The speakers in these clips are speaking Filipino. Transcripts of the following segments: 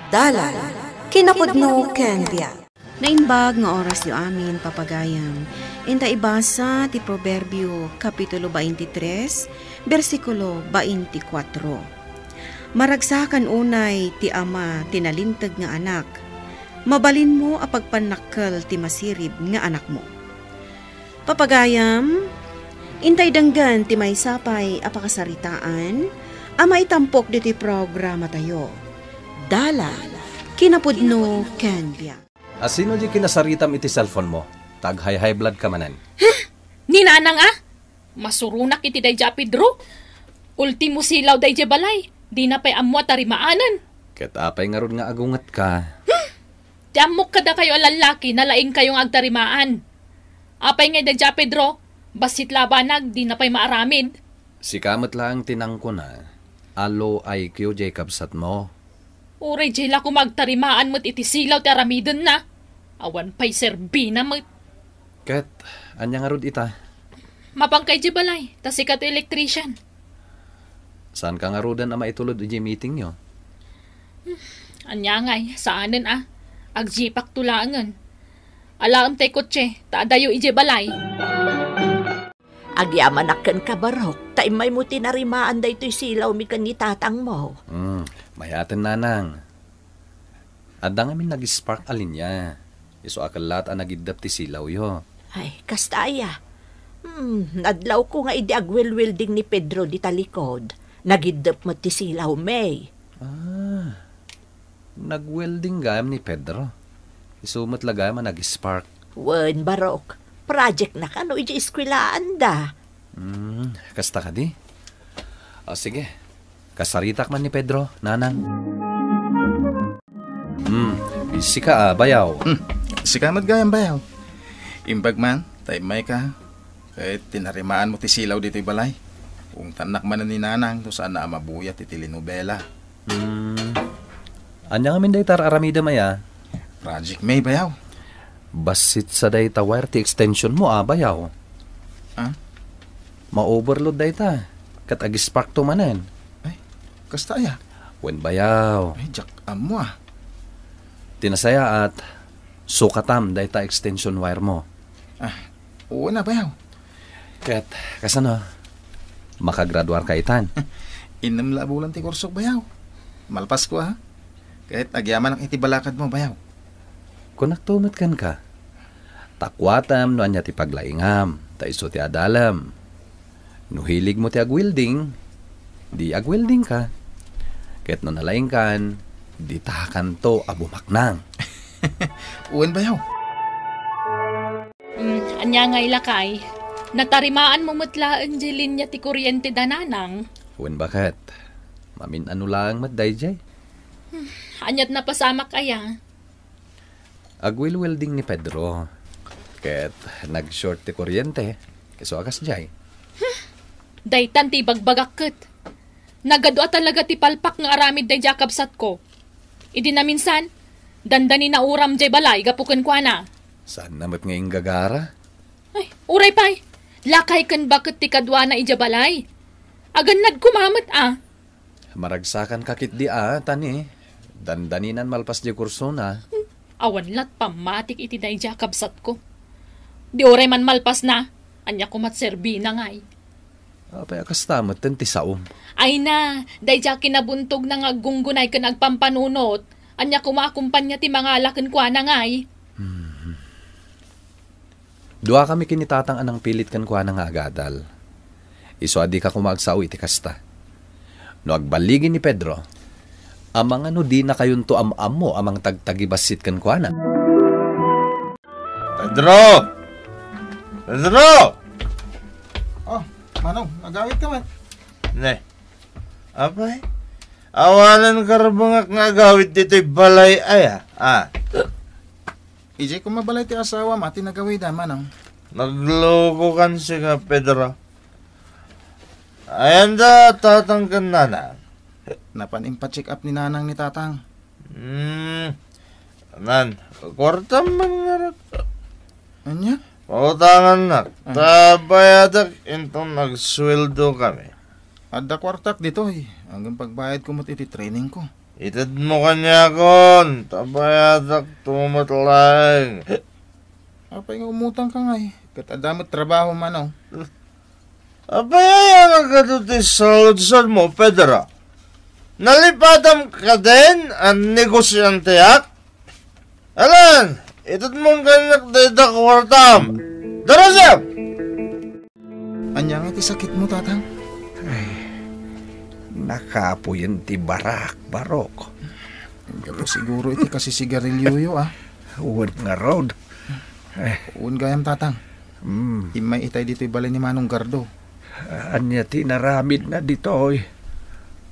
Dalan, kinapudno ken biag. Naimbag nga oras yu amin papagayam. Inta ibasa ti Proverbio Kapitulo 23, versikulo 24. Maragsakan unay ti ama tinalintag nga anak. Mabalin mo a pagpanakkel ti masirib nga anak mo. Papagayam, intay danggan ti may sapay apakasaritaan, ama itampok diti programa tayo. Dalan, kinapudno ken biag. Asino di kinasaritam iti cellphone mo? Tag high blood ka manan. Ninanang masurunak iti dayja Pedro. Ultimo silaw dayja balay. Di na pa'y amwa tarimaanan. Katapay nga ron nga agungat ka. Tiamok kada kayo alalaki na laing kayong agtarimaan. Apay nga dayja Pedro, basit labanag di na pa'y maaramid. Si kamot lang tinangko na. Alo IQ Jacobsat mo. Uray jela ko magtarimaan mo't iti silaw ti aramidon na. Awan pa'y serbina mo't. Kat, anya nga rod ita? Mapangkay di balay, tasikat electrician. Saan ka nga rodan na maitulod iti meeting nyo? Anya ngay, saanan agjipak tulangan. Alaam tay kotse, taadayo ije balay. Agyamanakan ka barok, tay may mo tinarimaan da ito'y silaw mi kan ni tatang mo. Mayatan nanang. Adda nga min nag-spark alinya. Iso akalat ang nagidap ti silaw yo. Ay, kastaya. Nadlaw ko nga idi agwil-wilding ni Pedro di talikod. Nagidap mo ti silaw, May. Nag-welding gayam ni Pedro. Isumot lagay man nag-spark. Wen, barok. Project na ka, no, iji iskwilaan da. Kasta ka di? Sige. Kasaritak man ni Pedro, nanang. Busy ka bayaw. Sikamat gayang bayaw. Imbag man, tayo may ka. Kahit tinarimaan mo ti silaw dito'y balay. Kung tanak man na ni nanang, to saan na amabuya ti telenobela. Anya nga min daytar aramida maya? Project May bayaw. Basit sa dayta wire ti extension mo bayaw. Ma-overload dayta. Kat agispark to manen. Ay, kastaya. Wen bayaw. Ay, jak amo Tinasaya at sukatam dayta extension wire mo. Oo na bayaw. Kat kasano? Makagraduar ka itan. Inamla bulan ti kursok bayaw. Malpas ko Kahit agyaman ang itibalakad mo bayaw. Kung naktumot kan ka, takwatam no anya ti paglaingam, ta iso ti adalam. No hilig mo ti agwilding, di agwilding ka. Ket no nalaing kan, di tahakan to abumaknang. Uwan bayaw. Anya nga ilakay, natarimaan mo mutlaan di linya ti kuryente dananang. Uwan bakit? Mamin ano lang matday jay? Anyat na pasamak kaya. Agwil-welding ni Pedro. Ket nag-short ti kuryente. Keso akas jay. Daytan ti bagbagakket. Nagadwa talaga ti palpak nga aramid day jakabsat ko. Idi na minsan, dandani na uram jay balay gapuken kwa na. Saan namat ngayong gagara? Ay, uray pay. Lakay kan bakit ti kadwa na ija balay. Agan kumamit Maragsakan kakit di tani. Dandaninan malpas di kurso na. Awan lat pamatik iti day jakabsat ko. Di oray man malpas na. Anya ko matserbi na ngay. Apay akastamat ten ti saom. Ay na, day kinabuntog na nga gunggunay ka nagpampanunot. Anya ko maakumpanya ti mga lakin kwa na ngay. Dua kami kinitatang anang pilit kan kwa na nga agadal. Iso adi ka kumagsaw iti kasta. No agbaligin ni Pedro, amang ano di na kayon to am-am mo amang tagtagibasit kan kwa na. Pedro! Pedro! Manong, nagawit ka man. Ne. Apay? Awanan karabangak nga gawit dito'y balay ay Ije kung mabalay ti asawa, mati nagawid manong. Nagloko kan siya Pedro. Ayan da, tatangkan na na. Napanimpa-check up ni nanang ni tatang. Nan, kwarta man nga. Anya? Pautangan na. Tabayadak intong nagsweldo kami. Adda kwartak dito Hanggang pagbayad ko mo't iti training ko. Itad mo kanya kon. Tabayadak tumatlang. Apay nga umutang ka nga eh. Katadamot trabaho man Abaya nga katutis sa lutson mo, Pedro. Nalipadam ka din ang negosyanteak? Alan, itad mong kanak dayda kwartam. Darasap! Anya nga iti sakit mo, tatang? Nakapoy ti barak, barok. Pero siguro iti kasi sigarilyo Uwan nga road. Uwan gayam, tatang. Himay itay dito'y balay ni Manong Gardo. Anya ti naramid na ditoy.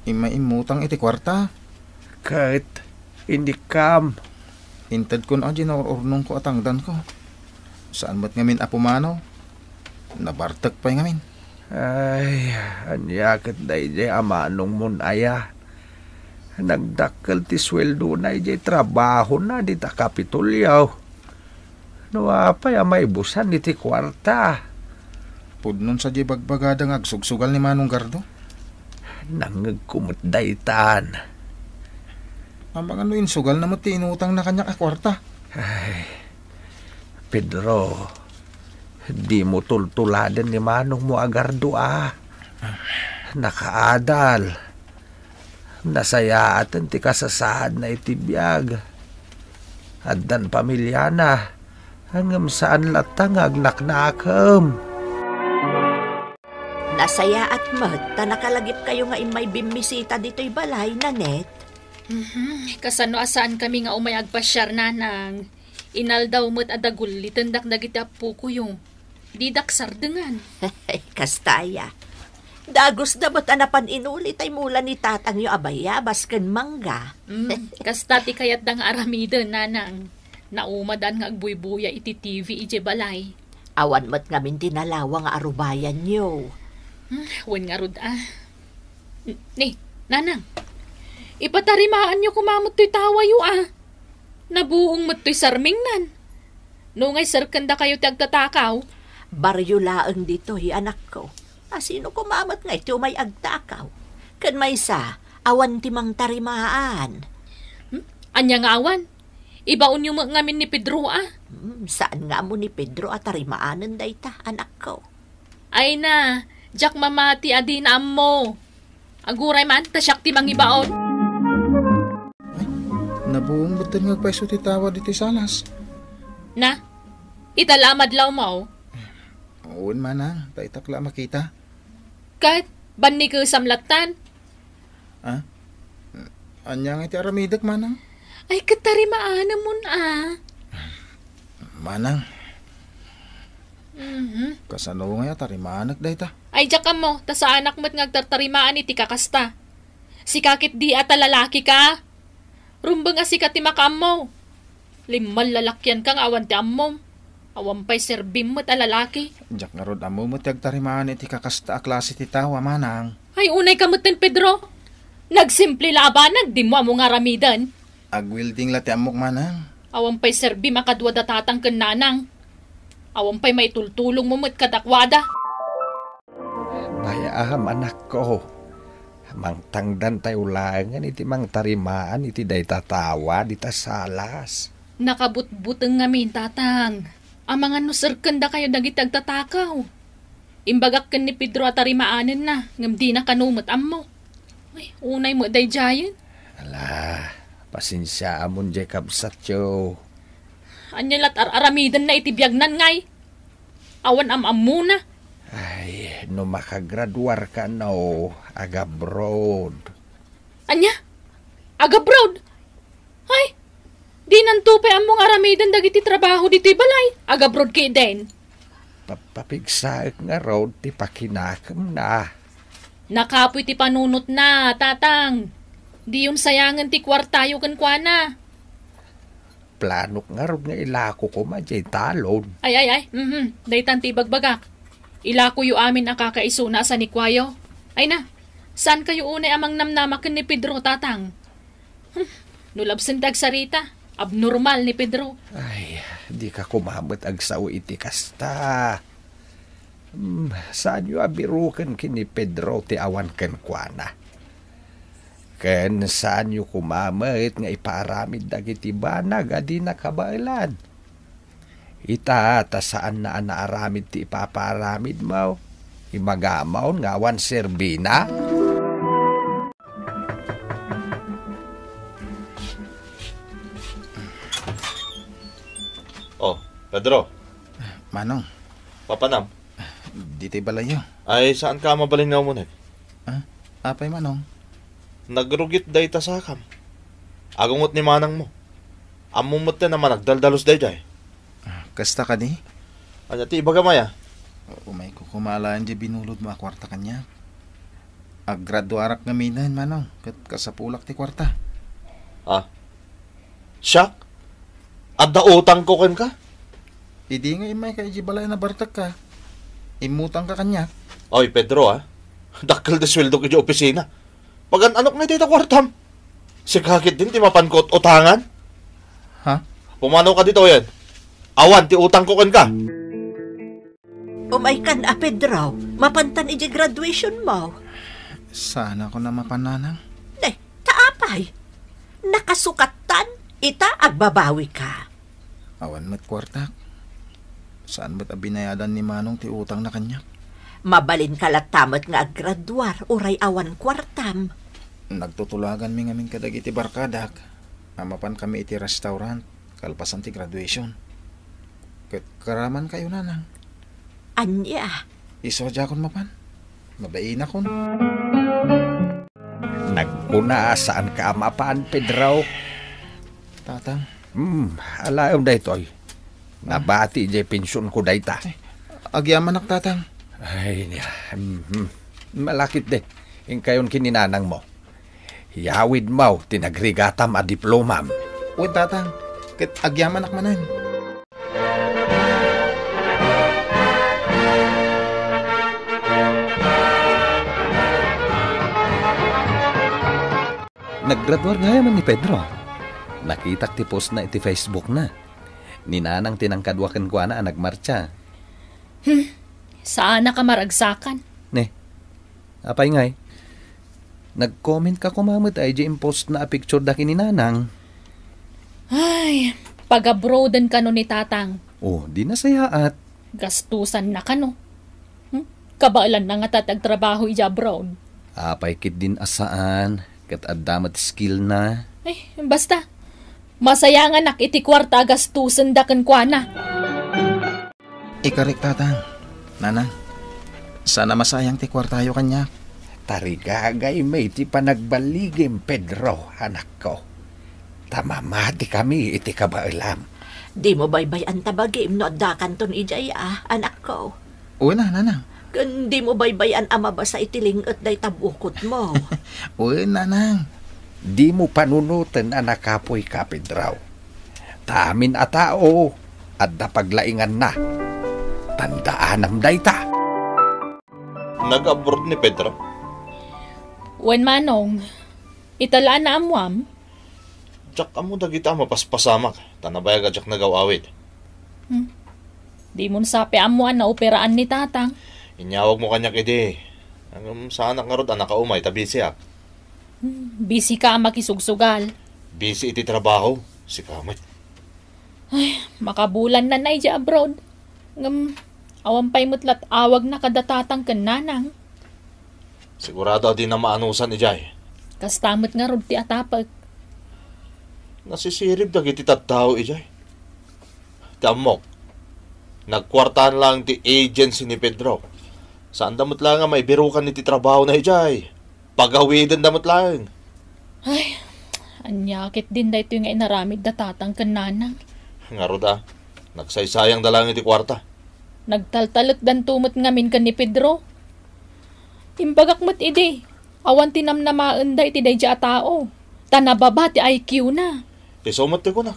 Himay imutang iti kwarta. Kahit hindi kam. Hintad ko na ginururnong ko atangdan ko. Saan mo't ngamin apumano? Nabartag pa'y ngamin. Ay, anya kat day amanong mon aya. Nagdakkel ti sweldo na jay trabaho na di ta kapitulyaw. No apay may busan iti kwarta. Pudnon sa di bagbagadang agsugsugal ni Manong Gardo. Nangagkumot daytan. Ambang ano sugal na mo ti inutang na kanya kwarta. Ay, Pedro, di mo tultuladan ni Manong mo Agardo Nakaadal. Nasayaatan ti kasasad na itibiyag. Addan pamilya na. Hanggang saan latang agnaknakam. Nasaya at mat, ta nakalagip kayo nga imay bimisita dito'y balay, nanet. Kasano asaan kami nga umay agpasyar nanang. Inaldaw mo't adagul, litandak dagiti apu ko yung didak sardengan. Kastaya. Dagos na ba't anapan inulit ay mula ni tatang yung abaya, basken mangga. Kastati kayat dang aramiden nanang. Naumadan nga agbuybuya iti TV ije balay. Awan mo't ngamin tinalawa nga arubayan nyo. Wen nga rod Ni, nanang. Ipatarimaan nyo kumamot to'y tawa yu Nabuong mo't to'y sarmingnan. No ngay sarkanda kayo ti agtatakaw. Baryo laeng dito anak ko. Sino kumamot nga ito may agtakaw? Kan may sa, awan timang tarimaan. Anya nga awan? Ibaon nyo ngamin ni Pedro Saan nga mo ni Pedro at tarimaanan dayta, anak ko? Ay na, jak mamati adi na mo. Aguray man, tasyak ti mangibaon. Ay, nabuong betul nga paiso ti tawa diti salas. Na, italamad law mo. Uwan manang, taitakla makita. Kat, ban ni ko samlatan? Anya nga iti aramidak manang? Ay, katarimaan naman Manang. Kasano nga tarimanak dayta? Ay, jak mo, ta sa anak mo't ngagtartarimaan iti kakasta. Si kakit di ata lalaki ka. Rumbang si katimakaam mo. Limal lalakyan kang awan ti ammom. Awan pa'y serbim mo't alalaki. Jak nga rod amo mo tagtarimaan iti kakasta a klase ti tawa manang. Ay, unay kamutin, Pedro. Nagsimple laban, di mo nga ramidan. Agwilding lati amok manang. Awan pa'y serbi makadwa datatang ken nanang. Awan pa'y may tultulong mo mo't kadakwada. Bayaham anak ko. Mangtangdan tayo langan iti mang tarimaan iti day tatawa di salas. Nakabutbuteng ngamin, tatang. Ang mga nuserkenda kayo dagitag tatakaw. Imbagak ken ni Pedro at tarimaanen na, ngam di na kanumot ammo. Ay, unay mo day jayan. Ala, pasensya amon jay kabsatyo. Anyalat aramidan na itibiyagnan ngay. Awan amam na. Ay, no makagraduar ka no, agabroad. Anya? Agabroad? Ay, di nantupay among aramidan dagiti trabaho dito'y balay. Agabroad kay den. Papigsaak nga road ti pakinakam na. Nakapoy ti panunot na, tatang. Di yun sayangan ti kwartayo kan kwa na. Planok nga road nga ilako ko majay talon. Ay. Daytan ti bagbagak. Ilako yu amin ang kakaisuna sa nikwayo. Ay na, saan kayo unay amang namnamakan ni Pedro, tatang? Nulabsan dag sarita. Abnormal ni Pedro. Ay, di ka kumabot agsaw iti kasta. Saan yu abirukan kini Pedro ti awan ken kuana? Ken saan yu kumamait nga iparamid dagiti banag adi nakabailan. Ita ta saan na naaramid ti ipaparamid mo. Imagamaon nga wan serbina. Oh, Pedro, Manong, papanam. di tayo balayo. Ay, saan ka mabalingaw mo na? Apay Manong. Nagrugit day ta sakam. Agungot ni manang mo. Amumot na naman nagdaldalos day day. Kasta ka di? Anya ti ibaga maya. Umay ko kumalaan di binulod mo kwarta kanya. Aggraduarak nga minan Manong. Kat kasapulak ti kwarta. Ah. Siyak? Adda utang ko ken ka? Idi nga imay kay di balay na bartak ka. Imutang ka kanya. Oy, Pedro Dakkel de sweldo ko di opisina. Pagan anok na dito kwartam. Si kakit din ti mapankot utangan. Ha? Pumanaw ka dito yan. Awan, ti utang ko ken ka. Umay kan Pedro, mapantan iji graduation mo. Sana ko na mapananang. Taapay. Nakasukatan, ita agbabawi ka. Awan mat kwartak. Saan ba't abinayadan ni Manong ti utang na kanya? Mabalin kalatamat nga aggraduar, uray awan kwartam. Nagtutulagan mi ngamin kadagiti barkadak. Amapan kami iti restaurant, kalpasan ti graduation. Karaman kayo nanang. Anya? Isodya kon mapan. Mabaina kon. Nagkuna saan ka mapan, Pedro? Tatang. Alayom da ito'y. Nabati jay pensyon ko da ita. Agyaman ak tatang. Ay, malakit de. Yung kayon kininanang mo. Yawid mo, tinagrigatam a diplomam. Uy tatang, ket agyaman ak manan. Naggraduar gaya man ni Pedro. Nakitak ti post na iti Facebook na. Ninanang tinangkadwakan ko na nagmarcha. Saan na ka maragsakan? Ne, apay ngay. Nag-comment ka kumamit ay di post na a picture da kininanang. Ay, pag-abroadan ka no ni tatang. Oh, di na sayaat. Gastusan na ka no. Kabaalan na nga tatagtrabaho ija abroad. Apay kit din asaan. Kat adamat skill na. Ay, basta. Masaya nga nak iti kwarta gastusan da kan kwa na. Ikarik tatang. Nanang, sana masayang ti kwartayo kanya. Tarigagay may ti panagbaligim, Pedro, anak ko. Tamamati kami iti kabailam. Di mo baybayan tabagim no dakan ton ijay anak ko. Uy na, nanang. Di mo baybayan amabasa itiling at day tabukot mo. Uy, nanang. Di mo panunutan anak kapoy ka, Pedro. Tamin a tao at napaglaingan na. Tandaanam dayta. Nag-abroad ni Pedro. Wen manong, italaan na amwam. Jack amo dagita mapaspasamak. Tanabaya ka Jack nagawawid. Di mo sapi amuan na operaan ni tatang. Inyawag mo kanya kidi. Hanggang sa anak nga rod, anak ka umay, tabi siya. Busy ka makisugsugal. Busy iti trabaho. Si Kamay. Ay, makabulan na ija abroad. Awan pa'y mutlat awag na kadatatang kan nanang. Sigurado di na maanusan ijay. Kastamot nga rod ti atapag. Nasisirib dagiti tattao ijay. Tamok. Nagkwartahan lang ti agency ni Pedro. Saan damot lang nga may birukan ni ti trabaho na ijay. Pagawidan damot lang. Ay, anyakit din da ito yung inaramid da tatang kan nanang. Nga roda, nagsaysayang dalang iti kwarta. Nagtaltalot dan tumot ngamin kan ni Pedro. Imbagak mo't ide. Awan tinamnamaan da iti day dya tao. Tanababa ti IQ na. Isomot ti ko na.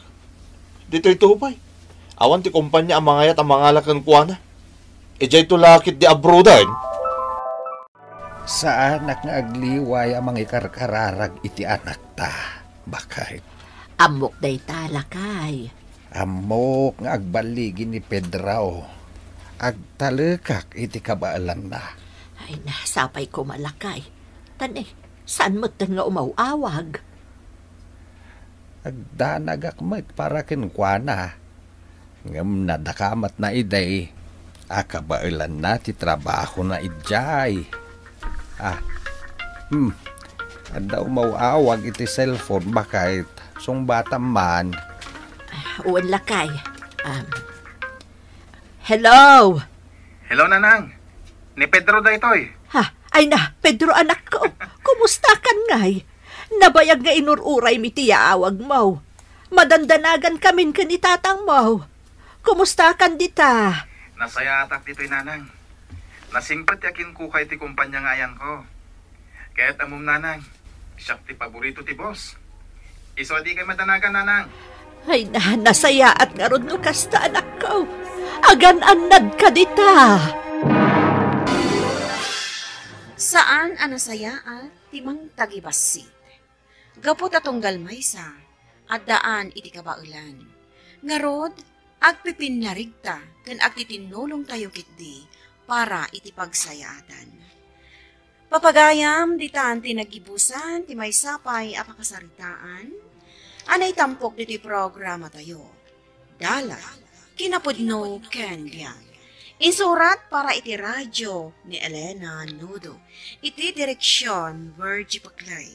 Dito ito upay. Awan ti kumpanya ang mga yat ang mga lakan kuwa na. Ijay tulakit di abroadan. Sa anak nga agliway ang mga ikarkararag iti anak ta. Bakit? Amok day talakay. Amok nga agbaligi ni Pedro. Agtalekak iti kabaalan na. Ay, nasapay ko malakay. Tani, Saan mo nga umawawag? Agdanagakmat para kinkwana. Ngam nadakamat na iday. Akabailan na ti trabaho na idjay. Anda umawawag iti cellphone bakit sung bata man. Uwan lakay. Hello? Hello, Nanang. Ni Pedro da itoy. Ay na, Pedro anak ko. Kumusta kan ngay? Nabayag nga inururay mi tiya awag mo. Madandanagan kamin kanitatang mo. Kumusta kan dita? Nasaya atak dito'y Nanang. Nasingpat yakin kukay ti kumpanya nga ayan ko. Kaya't amom Nanang, siya ti paborito ti boss. Iso di kay madanagan Nanang. Ay na, nasaya at nga ron no kasta anak ko. Agan-anad ka dita. Saan anasaya at timang tagibasit? Gapot atong galmaysa, at daan iti kabaulan. Ngarod, agpipinlarigta, kan agtitinulong tayo kitdi, para iti pagsayaatan. Papagayam, ditaan tinagibusan, ti may sapay apakasaritaan, anay tampok diti programa tayo. Dala, kinapudno ken biyan. Insurat para iti radyo ni Elena Nudo. Iti direksyon Virgie Paclay.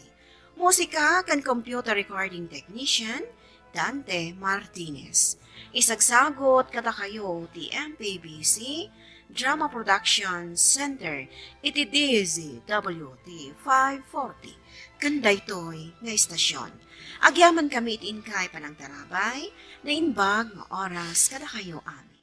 Musika kan computer recording technician Dante Martinez. Isagsagot kata kayo ti MPBC Drama Production Center iti DZWT 540. Kanday toy nga istasyon. Agyaman kami iti inkay panang tarabay na inbag nga oras kada kayo amin.